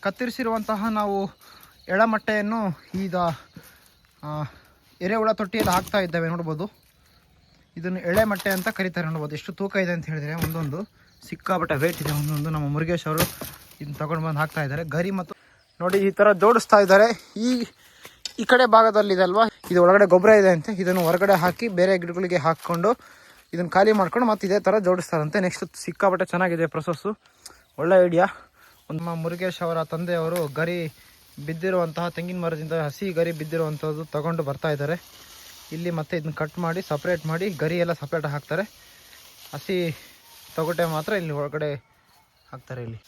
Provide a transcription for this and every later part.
ಕತ್ತರಿಸಿರುವಂತಹ ನಾವು ಎಳಮಟ್ಟೆಯನ್ನು ಈಗ ಎರೆಹುಳ ತೊಟ್ಟಿಯಲ್ಲಿ ಹಾಕ್ತಾ ಇದ್ದೇವೆ ನೋಡ್ಬೋದು. ಇದನ್ನು ಎಳೆಮಟ್ಟೆ ಅಂತ ಕರೀತಾರೆ ನೋಡ್ಬೋದು. ಎಷ್ಟು ತೂಕ ಇದೆ ಅಂತ ಹೇಳಿದರೆ ಒಂದೊಂದು ಸಿಕ್ಕಾಪಟ್ಟೆ ವೇಟ್ ಇದೆ ಒಂದೊಂದು. ನಮ್ಮ ಮುರುಗೇಶ್ ಅವರು ಇದನ್ನು ತಗೊಂಡು ಬಂದು ಹಾಕ್ತಾ ಇದ್ದಾರೆ. ಗರಿ ಮತ್ತು ನೋಡಿ ಈ ಥರ ಜೋಡಿಸ್ತಾ ಇದ್ದಾರೆ. ಈ ಕಡೆ ಭಾಗದಲ್ಲಿದೆ ಅಲ್ವಾ, ಇದು ಒಳಗಡೆ ಗೊಬ್ಬರ ಇದೆ ಅಂತೆ. ಇದನ್ನು ಹೊರಗಡೆ ಹಾಕಿ ಬೇರೆ ಗಿಡಗಳಿಗೆ ಹಾಕ್ಕೊಂಡು ಇದನ್ನು ಖಾಲಿ ಮಾಡ್ಕೊಂಡು ಮತ್ತೆ ಇದೇ ಥರ ಜೋಡಿಸ್ತಾರಂತೆ. ನೆಕ್ಸ್ಟ್ ಸಿಕ್ಕಾಪಟ್ಟೆ ಚೆನ್ನಾಗಿದೆ ಪ್ರೊಸೆಸ್ಸು, ಒಳ್ಳೆ ಐಡಿಯಾ. ನಮ್ಮ ಮುರುಗೇಶ್ ಅವರ ತಂದೆಯವರು ಗರಿ ಬಿದ್ದಿರುವಂತಹ ತೆಂಗಿನ ಮರದಿಂದ ಹಸಿ ಗರಿ ಬಿದ್ದಿರುವಂಥದ್ದು ತಗೊಂಡು ಬರ್ತಾ ಇದ್ದಾರೆ ಇಲ್ಲಿ. ಮತ್ತೆ ಇದನ್ನ ಕಟ್ ಮಾಡಿ ಸಪ್ರೇಟ್ ಮಾಡಿ ಗರಿ ಎಲ್ಲ ಸಪ್ರೇಟ್ ಹಾಕ್ತಾರೆ. ಹಸಿ ತೊಗಟೆ ಮಾತ್ರ ಇಲ್ಲಿ ಒಳಗಡೆ ಹಾಕ್ತಾರೆ. ಇಲ್ಲಿ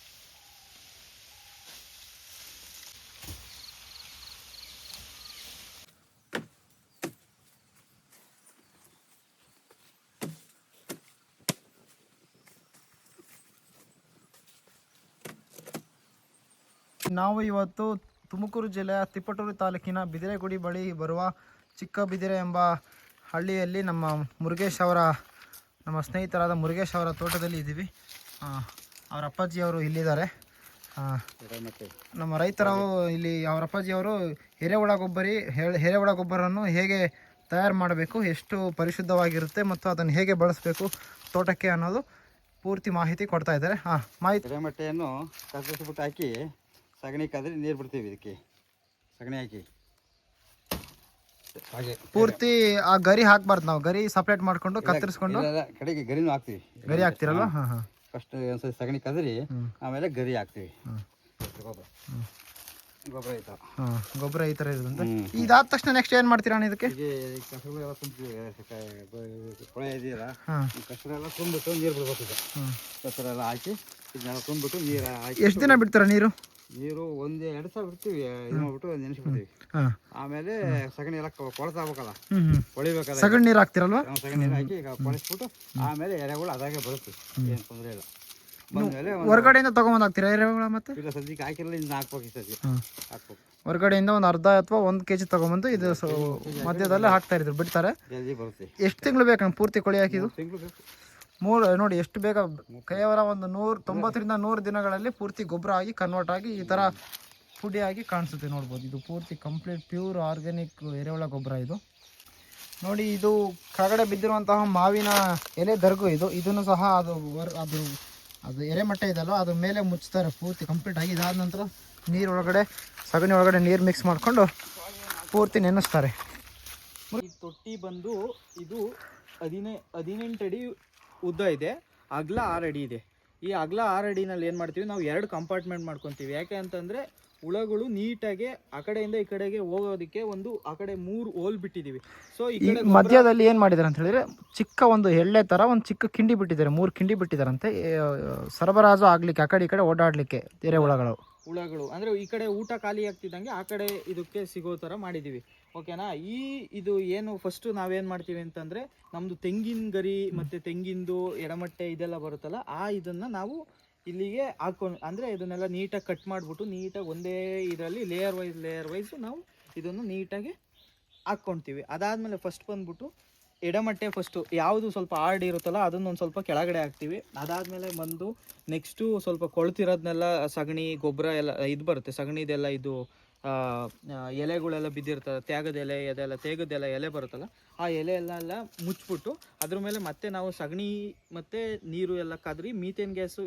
ನಾವು ಇವತ್ತು ತುಮಕೂರು ಜಿಲ್ಲೆಯ ತಿಪಟೂರು ತಾಲೂಕಿನ ಬಿದಿರೆಗುಡಿ ಬಳಿ ಬರುವ ಚಿಕ್ಕ ಬಿದಿರೆ ಎಂಬ ಹಳ್ಳಿಯಲ್ಲಿ ನಮ್ಮ ಸ್ನೇಹಿತರಾದ ಮುರುಗೇಶ್ ಅವರ ತೋಟದಲ್ಲಿ ಇದ್ದೀವಿ. ಅವರ ಅಪ್ಪಾಜಿಯವರು ಇಲ್ಲಿದ್ದಾರೆ. ನಮ್ಮ ರೈತರು ಇಲ್ಲಿ ಅವರ ಅಪ್ಪಾಜಿಯವರು ಎರೆಹುಳ ಗೊಬ್ಬರವನ್ನು ಹೇಗೆ ತಯಾರು ಮಾಡಬೇಕು, ಎಷ್ಟು ಪರಿಶುದ್ಧವಾಗಿರುತ್ತೆ ಮತ್ತು ಅದನ್ನು ಹೇಗೆ ಬಳಸಬೇಕು ತೋಟಕ್ಕೆ ಅನ್ನೋದು ಪೂರ್ತಿ ಮಾಹಿತಿ ಕೊಡ್ತಾ ಇದ್ದಾರೆ. ಮಾಹಿತಿ ಎರೆಮಟ್ಟೆಯನ್ನು ಕತ್ತರಿಸ್ಬಿಟ್ಟು ಹಾಕಿ ಸಗಣಿ ಕಾದ್ರೆ ನೀರು ಬಿಡ್ತೀವಿ. ಇದಕ್ಕೆ ಸಗಣಿ ಹಾಕಿ ಹಾಗೆ ಪೂರ್ತಿ ಆ ಗರಿ ಹಾಕ್ಬಾರ್ದು. ನಾವು ಗರಿ ಸಪ್ರೇಟ್ ಮಾಡ್ಕೊಂಡು ಕತ್ತರಿಸ್ಕೊಂಡು ಕಡೆಗೆ ಗರಿನೂ ಹಾಕ್ತೀವಿ. ಗರಿ ಹಾಕ್ತಿರಲ್ವ? ಫಸ್ಟ್ ಒಂದ್ಸರಿ ಸಗಣಿ ಕದರಿ ಆಮೇಲೆ ಗರಿ ಹಾಕ್ತೀವಿ. ಗೊಬ್ಬರ ಈ ಥರ ಇರೋದಂತ. ಇದಾದ ತಕ್ಷಣ ನೆಕ್ಸ್ಟ್ ಏನು ಮಾಡ್ತೀರಾ ಇದಕ್ಕೆ? ಕಸರೆಲ್ಲ ಕೊಳೆ ಇದೆಯಲ್ಲ, ಕಸರೆಲ್ಲ ತುಂಬಿಟ್ಟು ನೀರು ಬಿಡ್ಬೇಕು. ಕಸರೆಲ್ಲ ಹಾಕಿ ಇದನ್ನೆಲ್ಲ ತುಂಬಿಟ್ಟು ನೀರು ಹಾಕಿ. ಎಷ್ಟು ದಿನ ಬಿಡ್ತೀರಾ ನೀರು? ನೀರು 1-2 ಸಾವಿರ ಬಿಡ್ತೀವಿ. ಇದು ಮಾಡ್ಬಿಟ್ಟು ನೆನೆಸ್ಬಿಡ್ತೀವಿ. ಆಮೇಲೆ ಸಗಣಿ ಎಲ್ಲ ಕೊಳತಾಗಬೇಕಲ್ಲ, ಕೊಳಿಬೇಕಲ್ಲ. ಸಗಣಿ ನೀರು ಹಾಕ್ತಿರಲ್ವಾ? ಸಗಣಿ ನೀರು ಹಾಕಿ ಕೊಳಿಸ್ಬಿಟ್ಟು ಆಮೇಲೆ ಎರೆಹುಳ ಅದಾಗೆ ಬರುತ್ತೆ. ಏನು ತೊಂದರೆ ಇಲ್ಲ. ಬಂದ್ಮೇಲೆ ಹೊರಗಡೆಯಿಂದ ತಗೊಂಬಂದು ಹಾಕ್ತೀರಾ ಎರೆಹುಳ? ಮತ್ತೆ ಇಲ್ಲ, ಸದ್ಯಕ್ಕೆ ಹಾಕಿರಲ್ಲ, ಇನ್ನು ಹಾಕ್ಬೇಕು. ಸದ್ಯ ಹಾಕ್ಬೇಕು. ಹೊರಗಡೆಯಿಂದ ಒಂದು ಅರ್ಧ ಅಥವಾ 1 kg ತಗೊಂಬಂದು ಇದು ಮಧ್ಯದಲ್ಲೇ ಹಾಕ್ತಾ ಇದ್ರು ಬಿಡ್ತಾರೆ. ಜಲ್ದಿ ಬರುತ್ತೆ. ಎಷ್ಟು ತಿಂಗಳು ಬೇಕು ಪೂರ್ತಿ ಕೊಳಿ ಹಾಕಿದ್ದು? ತಿಂಗಳು ಬೇಕು. ನೋಡಿ ಎಷ್ಟು ಬೇಗ, ಕೇವಲ ಒಂದು 90 ರಿಂದ 100 ದಿನಗಳಲ್ಲಿ ಪೂರ್ತಿ ಗೊಬ್ಬರ ಆಗಿ ಕನ್ವರ್ಟ್ ಆಗಿ ಈ ಥರ ಪುಡಿಯಾಗಿ ಕಾಣಿಸುತ್ತೆ. ನೋಡ್ಬೋದು, ಇದು ಪೂರ್ತಿ ಕಂಪ್ಲೀಟ್ ಪ್ಯೂರ್ ಆರ್ಗ್ಯಾನಿಕ್ ಎರೆಹುಳ ಗೊಬ್ಬರ ಇದು. ನೋಡಿ, ಇದು ಕೆಳಗಡೆ ಬಿದ್ದಿರುವಂತಹ ಮಾವಿನ ಎಲೆ ದರ್ಗು ಇದನ್ನು ಸಹ ಅದು ಎರೆಮಟ್ಟೆ ಇದಲ್ವ, ಅದು ಮೇಲೆ ಮುಚ್ತಾರೆ ಪೂರ್ತಿ ಕಂಪ್ಲೀಟ್ ಆಗಿ. ಇದಾದ ನಂತರ ಸಗಣಿ ಒಳಗಡೆ ನೀರು ಮಿಕ್ಸ್ ಮಾಡಿಕೊಂಡು ಪೂರ್ತಿ ನೆನೆಸ್ತಾರೆ. ಈ ತೊಟ್ಟಿ ಬಂದು ಇದು 18 ಅಡಿ ಉದ್ದ ಇದೆ, ಅಗಲ 6 ಅಡಿ ಇದೆ. ಈ ಅಗಲ 6 ಅಡಿನಲ್ಲಿ ಏನು ಮಾಡ್ತೀವಿ ನಾವು, 2 ಕಂಪಾರ್ಟ್ಮೆಂಟ್ ಮಾಡ್ಕೊತೀವಿ. ಯಾಕೆ ಅಂತಂದರೆ ಹುಳಗಳು ನೀಟಾಗಿ ಆ ಕಡೆಯಿಂದ ಈ ಕಡೆಗೆ ಹೋಗೋದಕ್ಕೆ ಆ ಕಡೆ 3 ಹೋಲ್ ಬಿಟ್ಟಿದ್ದೀವಿ. ಸೊ ಈ ಕಡೆ ಮಧ್ಯದಲ್ಲಿ ಏನು ಮಾಡಿದ್ದಾರೆ ಅಂತ ಹೇಳಿದ್ರೆ, ಚಿಕ್ಕ ಒಂದು ಎಳ್ಳೆ ಥರ ಒಂದು ಚಿಕ್ಕ ಕಿಂಡಿ ಬಿಟ್ಟಿದ್ದಾರೆ, 3 ಕಿಂಡಿ ಬಿಟ್ಟಿದ್ದಾರಂತೆ. ಸರಬರಾಜು ಆಗ್ಲಿಕ್ಕೆ ಆ ಕಡೆ ಈ ಕಡೆ ಓಡಾಡಲಿಕ್ಕೆ ಎರೆಹುಳಗಳು ಅಂದರೆ ಈ ಕಡೆ ಊಟ ಖಾಲಿ ಆಗ್ತಿದ್ದಂಗೆ ಆ ಕಡೆ ಇದಕ್ಕೆ ಸಿಗೋ ಥರ ಮಾಡಿದ್ದೀವಿ. ಓಕೆನಾ? ಇದು ಏನು ಫಸ್ಟು ನಾವೇನು ಮಾಡ್ತೀವಿ ಅಂತಂದರೆ, ನಮ್ಮದು ತೆಂಗಿನ ಗರಿ ಮತ್ತು ತೆಂಗಿಂದು ಎಡಮಟ್ಟೆ ಇದೆಲ್ಲ ಬರುತ್ತಲ್ಲ, ಇದನ್ನು ನಾವು ಇಲ್ಲಿಗೆ ಹಾಕೊಂಡು, ಅಂದರೆ ಇದನ್ನೆಲ್ಲ ನೀಟಾಗಿ ಕಟ್ ಮಾಡಿಬಿಟ್ಟು ನೀಟಾಗಿ ಒಂದೇ ಇದರಲ್ಲಿ ಲೇಯರ್ ವೈಸ್ ನಾವು ಇದನ್ನು ನೀಟಾಗಿ ಹಾಕ್ಕೊಳ್ತೀವಿ. ಅದಾದಮೇಲೆ ಫಸ್ಟ್ ಬಂದ್ಬಿಟ್ಟು ಎಡಮಟ್ಟೆ ಫಸ್ಟು ಯಾವುದು ಸ್ವಲ್ಪ ಹಾರ್ಡ್ ಇರುತ್ತಲ್ಲ ಅದನ್ನೊಂದು ಸ್ವಲ್ಪ ಕೆಳಗಡೆ ಹಾಕ್ತೀವಿ. ಅದಾದಮೇಲೆ ಬಂದು ನೆಕ್ಸ್ಟು ಸ್ವಲ್ಪ ಕೊಳ್ತಿರೋದನ್ನೆಲ್ಲ ಸಗಣಿ ಗೊಬ್ಬರ ಎಲ್ಲ ಇದು ಬರುತ್ತೆ, ಸಗಣಿದೆಲ್ಲ ಇದು ಎಲೆಗಳೆಲ್ಲ ಬಿದ್ದಿರ್ತದೆ, ತೇಗದೆಲ್ಲ ಎಲೆ ಬರುತ್ತಲ್ಲ, ಆ ಎಲೆ ಎಲ್ಲ ಮುಚ್ಚಿಬಿಟ್ಟು ಅದ್ರ ಮೇಲೆ ಮತ್ತೆ ನಾವು ಸಗಣಿ ಮತ್ತು ನೀರು ಎಲ್ಲ ಕದ್ರಿ ಮೀಥೇನ್ ಗ್ಯಾಸು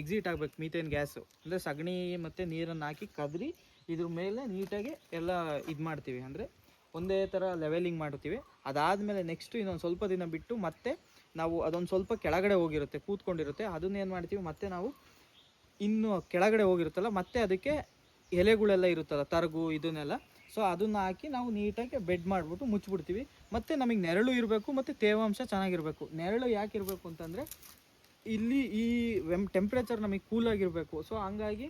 ಎಕ್ಸಿಟ್ ಆಗಬೇಕು. ಮೀಥೇನ್ ಗ್ಯಾಸು ಅಂದರೆ ಸಗಣಿ ಮತ್ತು ನೀರನ್ನು ಹಾಕಿ ಕದ್ರಿ ಇದ್ರ ಮೇಲೆ ನೀಟಾಗಿ ಎಲ್ಲ ಇದು ಮಾಡ್ತೀವಿ, ಅಂದರೆ ಒಂದೇ ಥರ ಲೆವೆಲಿಂಗ್ ಮಾಡ್ತೀವಿ. ಅದಾದಮೇಲೆ ನೆಕ್ಸ್ಟು ಇನ್ನೊಂದು ಸ್ವಲ್ಪ ದಿನ ಬಿಟ್ಟು ಮತ್ತೆ ನಾವು ಅದೊಂದು ಸ್ವಲ್ಪ ಕೆಳಗಡೆ ಹೋಗಿರುತ್ತೆ, ಕೂತ್ಕೊಂಡಿರುತ್ತೆ, ಅದನ್ನೇನು ಮಾಡ್ತೀವಿ, ಮತ್ತೆ ನಾವು ಇನ್ನು ಕೆಳಗಡೆ ಹೋಗಿರುತ್ತಲ್ಲ ಮತ್ತೆ ಅದಕ್ಕೆ ಎಲೆಗಳೆಲ್ಲ ಇರುತ್ತಲ್ಲ, ತರಗು ಇದನ್ನೆಲ್ಲ, ಸೊ ಅದನ್ನು ಹಾಕಿ ನಾವು ನೀಟಾಗಿ ಬೆಡ್ ಮಾಡಿಬಿಟ್ಟು ಮುಚ್ಚಿಬಿಡ್ತೀವಿ. ಮತ್ತು ನಮಗೆ ನೆರಳು ಇರಬೇಕು ಮತ್ತು ತೇವಾಂಶ ಚೆನ್ನಾಗಿರಬೇಕು. ನೆರಳು ಯಾಕೆ ಇರಬೇಕು ಅಂತಂದರೆ, ಇಲ್ಲಿ ಈ ಟೆಂಪ್ರೇಚರ್ ನಮಗೆ ಕೂಲಾಗಿರಬೇಕು. ಸೊ ಹಂಗಾಗಿ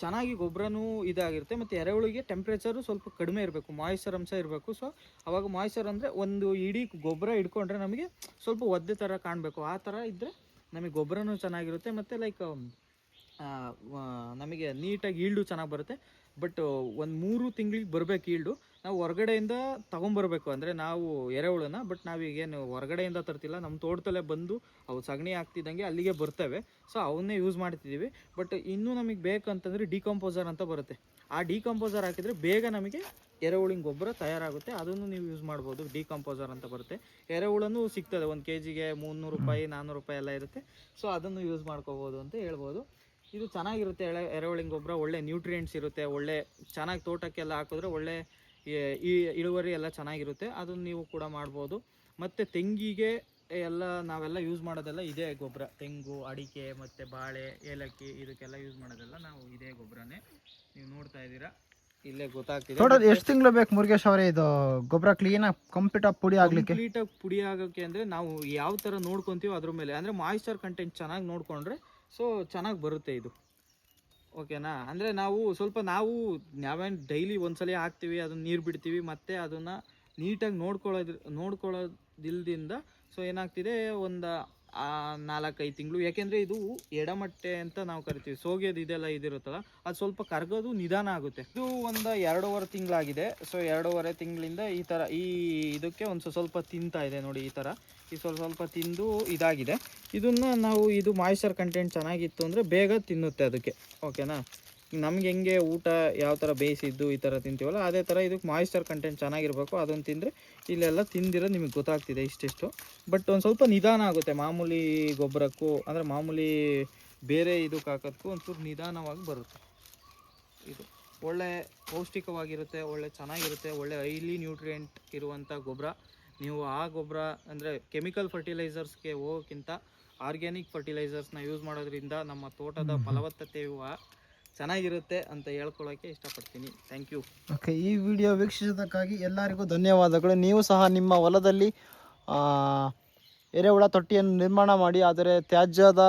ಚೆನ್ನಾಗಿ ಗೊಬ್ಬರನೂ ಇದಾಗಿರುತ್ತೆ. ಮತ್ತು ಎರೆಹುಳಿಗೆ ಟೆಂಪ್ರೇಚರು ಸ್ವಲ್ಪ ಕಡಿಮೆ ಇರಬೇಕು, ಮಾಯಿಶ್ಚರ್ ಅಂಶ ಇರಬೇಕು. ಸೊ ಅವಾಗ ಮಾಯಿಶ್ಚರ್ ಅಂದರೆ ಒಂದು ಇಡೀ ಗೊಬ್ಬರ ಹಿಡ್ಕೊಂಡ್ರೆ ನಮಗೆ ಸ್ವಲ್ಪ ಒದ್ದೆ ಥರ ಕಾಣಬೇಕು. ಆ ಥರ ಇದ್ದರೆ ನಮಗೆ ಗೊಬ್ಬರನೂ ಚೆನ್ನಾಗಿರುತ್ತೆ ಮತ್ತು ನಮಗೆ ನೀಟಾಗಿ ಈಲ್ಡು ಚೆನ್ನಾಗಿ ಬರುತ್ತೆ. ಬಟ್ ಒಂದು 3 ತಿಂಗಳಿಗೆ ಬರಬೇಕು ಈಲ್ಡು. ನಾವು ಹೊರಗಡೆಯಿಂದ ತೊಗೊಂಬರ್ಬೇಕು. ಅಂದರೆ ನಾವು ಎರೆಹುಳನ, ಬಟ್ ನಾವೀಗೇನು ಹೊರಗಡೆಯಿಂದ ತರ್ತಿಲ್ಲ, ನಮ್ಮ ತೋಟದಲ್ಲೇ ಬಂದು ಅವು ಸಗಣಿ ಹಾಕ್ತಿದ್ದಂಗೆ ಅಲ್ಲಿಗೆ ಬರ್ತವೆ. ಸೊ ಅವನ್ನೇ ಯೂಸ್ ಮಾಡ್ತಿದ್ದೀವಿ. ಬಟ್ ಇನ್ನೂ ನಮಗೆ ಬೇಕಂತಂದರೆ ಡಿಕಂಪೋಸರ್ ಅಂತ ಬರುತ್ತೆ. ಆ ಡಿಕಂಪೋಸರ್ ಹಾಕಿದರೆ ಬೇಗ ನಮಗೆ ಎರೆಹುಳಿನ ಗೊಬ್ಬರ ತಯಾರಾಗುತ್ತೆ. ಅದನ್ನು ನೀವು ಯೂಸ್ ಮಾಡ್ಬೋದು. ಡಿಕಂಪೋಸರ್ ಅಂತ ಬರುತ್ತೆ. ಎರೆಹುಳನೂ ಸಿಗ್ತದೆ, 1 kgಗೆ 300 ರೂಪಾಯಿ 400 ರೂಪಾಯಿ ಎಲ್ಲ ಇರುತ್ತೆ. ಸೊ ಅದನ್ನು ಯೂಸ್ ಮಾಡ್ಕೋಬೋದು ಅಂತ ಹೇಳ್ಬೋದು. ಇದು ಚೆನ್ನಾಗಿರುತ್ತೆ. ಎರೆಹುಳಿನ ಗೊಬ್ಬರ ಒಳ್ಳೆ ನ್ಯೂಟ್ರಿಯೆಂಟ್ಸ್ ಇರುತ್ತೆ. ಒಳ್ಳೆ ಚೆನ್ನಾಗಿ ತೋಟಕ್ಕೆಲ್ಲ ಹಾಕಿದ್ರೆ ಒಳ್ಳೆ ಈ ಇಳುವರಿ ಎಲ್ಲ ಚೆನ್ನಾಗಿರುತ್ತೆ. ಅದನ್ನು ನೀವು ಕೂಡ ಮಾಡ್ಬೋದು. ಮತ್ತು ತೆಂಗಿಗೆ ಎಲ್ಲ ನಾವೆಲ್ಲ ಯೂಸ್ ಮಾಡೋದೆಲ್ಲ ಇದೇ ಗೊಬ್ಬರ. ತೆಂಗು, ಅಡಿಕೆ ಮತ್ತು ಬಾಳೆ, ಏಲಕ್ಕಿ ಇದಕ್ಕೆಲ್ಲ ಯೂಸ್ ಮಾಡೋದೆಲ್ಲ ನಾವು ಇದೇ ಗೊಬ್ಬರನೇ. ನೀವು ನೋಡ್ತಾ ಇದ್ದೀರಾ, ಇಲ್ಲೇ ಗೊತ್ತಾಗ್ತಿದೆ. ಟೋಟಲ್ ಎಷ್ಟು ತಿಂಗಳು ಬೇಕು ಮುರುಗೇಶ್ ಅವರೇ ಇದು ಗೊಬ್ಬರ ಕ್ಲೀನಾಗಿ ಕಂಪ್ಲೀಟಾಗಿ ಪುಡಿ ಆಗಲಿಕ್ಕೆ? ಕಂಪ್ಲೀಟಾಗಿ ಪುಡಿ ಆಗೋಕ್ಕೆ ಅಂದರೆ ನಾವು ಯಾವ ಥರ ನೋಡ್ಕೊತೀವೋ ಅದ್ರ ಮೇಲೆ, ಅಂದರೆ ಮಾಯಿಶ್ಚರ್ ಕಂಟೆಂಟ್ ಚೆನ್ನಾಗಿ ನೋಡಿಕೊಂಡ್ರೆ ಸೊ ಚೆನ್ನಾಗಿ ಬರುತ್ತೆ ಇದು. ಓಕೆನಾ? ಅಂದರೆ ನಾವೇನು ಡೈಲಿ ಒಂದ್ಸಲ ಹಾಕ್ತೀವಿ, ಅದನ್ನು ನೀರು ಬಿಡ್ತೀವಿ, ಮತ್ತು ಅದನ್ನು ನೀಟಾಗಿ ನೋಡ್ಕೊಳ್ಳೋದಿಲ್ದಿಂದ ಸೊ ಏನಾಗ್ತಿದೆ, ಒಂದು 4-5 ತಿಂಗಳು. ಯಾಕೆಂದರೆ ಇದು ಎಡಮಟ್ಟೆ ಅಂತ ನಾವು ಕರಿತೀವಿ. ಸೋಗೆದು ಇದೆಲ್ಲ ಇದಿರುತ್ತಲ್ಲ, ಅದು ಸ್ವಲ್ಪ ಕರಗೋದು ನಿಧಾನ ಆಗುತ್ತೆ. ಇದು ಒಂದು 2.5 ತಿಂಗಳಾಗಿದೆ. ಸೊ 2.5 ತಿಂಗಳಿಂದ ಈ ಥರ ಇದಕ್ಕೆ ಒಂದು ಸ್ವಲ್ಪ ತಿಂತಾ ಇದೆ ನೋಡಿ. ಈ ಥರ ಸ್ವಲ್ಪ ತಿಂದು ಇದಾಗಿದೆ. ಇದನ್ನು ನಾವು ಇದು ಮಾಯಿಶ್ಚರ್ ಕಂಟೆಂಟ್ ಚೆನ್ನಾಗಿತ್ತು ಅಂದರೆ ಬೇಗ ತಿನ್ನುತ್ತೆ ಅದಕ್ಕೆ. ಓಕೆನಾ? ನಮ್ಗೆ ಹೆಂಗೆ ಊಟ ಯಾವ ಥರ ಬೇಯಿಸಿದ್ದು ಈ ಥರ ತಿಂತೀವಲ್ಲ, ಅದೇ ಥರ ಇದಕ್ಕೆ ಮಾಯಿಶ್ಚರ್ ಕಂಟೆಂಟ್ ಚೆನ್ನಾಗಿರಬೇಕು. ಅದನ್ನು ತಿಂದರೆ ಇಲ್ಲೆಲ್ಲ ತಿಂದಿರೋದು ನಿಮಗೆ ಗೊತ್ತಾಗ್ತಿದೆ ಇಷ್ಟಿಷ್ಟು. ಬಟ್ ಒಂದು ಸ್ವಲ್ಪ ನಿಧಾನ ಆಗುತ್ತೆ ಮಾಮೂಲಿ ಗೊಬ್ಬರಕ್ಕೂ, ಅಂದರೆ ಮಾಮೂಲಿ ಬೇರೆ ಇದಕ್ಕೆ ಹಾಕೋದಕ್ಕೂ ಒಂಚೂರು ನಿಧಾನವಾಗಿ ಬರುತ್ತೆ. ಇದು ಒಳ್ಳೆ ಪೌಷ್ಟಿಕವಾಗಿರುತ್ತೆ, ಒಳ್ಳೆ ಚೆನ್ನಾಗಿರುತ್ತೆ, ಒಳ್ಳೆ ಹೈಲಿ ನ್ಯೂಟ್ರಿಯೆಂಟ್ ಇರುವಂಥ ಗೊಬ್ಬರ. ನೀವು ಆ ಗೊಬ್ಬರ ಅಂದರೆ ಕೆಮಿಕಲ್ ಫರ್ಟಿಲೈಸರ್ಸ್ಗೆ ಹೋಗೋಕ್ಕಿಂತ ಆರ್ಗ್ಯಾನಿಕ್ ಫರ್ಟಿಲೈಸರ್ಸ್ನ ಯೂಸ್ ಮಾಡೋದ್ರಿಂದ ನಮ್ಮ ತೋಟದ ಫಲವತ್ತತೆಯು ಚೆನ್ನಾಗಿರುತ್ತೆ ಅಂತ ಹೇಳ್ಕೊಳ್ಳೋಕ್ಕೆ ಇಷ್ಟಪಡ್ತೀನಿ. Thank you. ಓಕೆ, ಈ ವಿಡಿಯೋ ವೀಕ್ಷಿಸೋದಕ್ಕಾಗಿ ಎಲ್ಲರಿಗೂ ಧನ್ಯವಾದಗಳು. ನೀವು ಸಹ ನಿಮ್ಮ ಹೊಲದಲ್ಲಿ ಎರೆಹುಳ ತೊಟ್ಟಿಯನ್ನು ನಿರ್ಮಾಣ ಮಾಡಿ, ಆದರೆ ತ್ಯಾಜ್ಯದ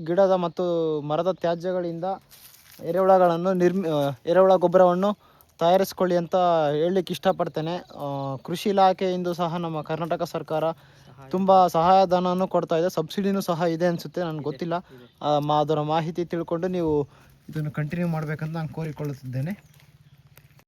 ಗಿಡದ ಮತ್ತು ಮರದ ತ್ಯಾಜ್ಯಗಳಿಂದ ಎರೆಹುಳ ಗೊಬ್ಬರವನ್ನು ತಯಾರಿಸ್ಕೊಳ್ಳಿ ಅಂತ ಹೇಳಲಿಕ್ಕೆ ಇಷ್ಟಪಡ್ತೇನೆ. ಕೃಷಿ ಇಲಾಖೆಯಿಂದ ಸಹ ನಮ್ಮ ಕರ್ನಾಟಕ ಸರ್ಕಾರ ತುಂಬ ಸಹಾಯಧನವನ್ನು ಕೊಡ್ತಾ ಇದೆ. ಸಬ್ಸಿಡಿನೂ ಸಹ ಇದೆ ಅನಿಸುತ್ತೆ, ನನಗೆ ಗೊತ್ತಿಲ್ಲ. ಅದರ ಮಾಹಿತಿ ತಿಳ್ಕೊಂಡು ನೀವು ಇದನ್ನು ಕಂಟಿನ್ಯೂ ಮಾಡಬೇಕಂತ ನಾನು ಕೋರಿಕೊಳ್ಳುತ್ತಿದ್ದೇನೆ.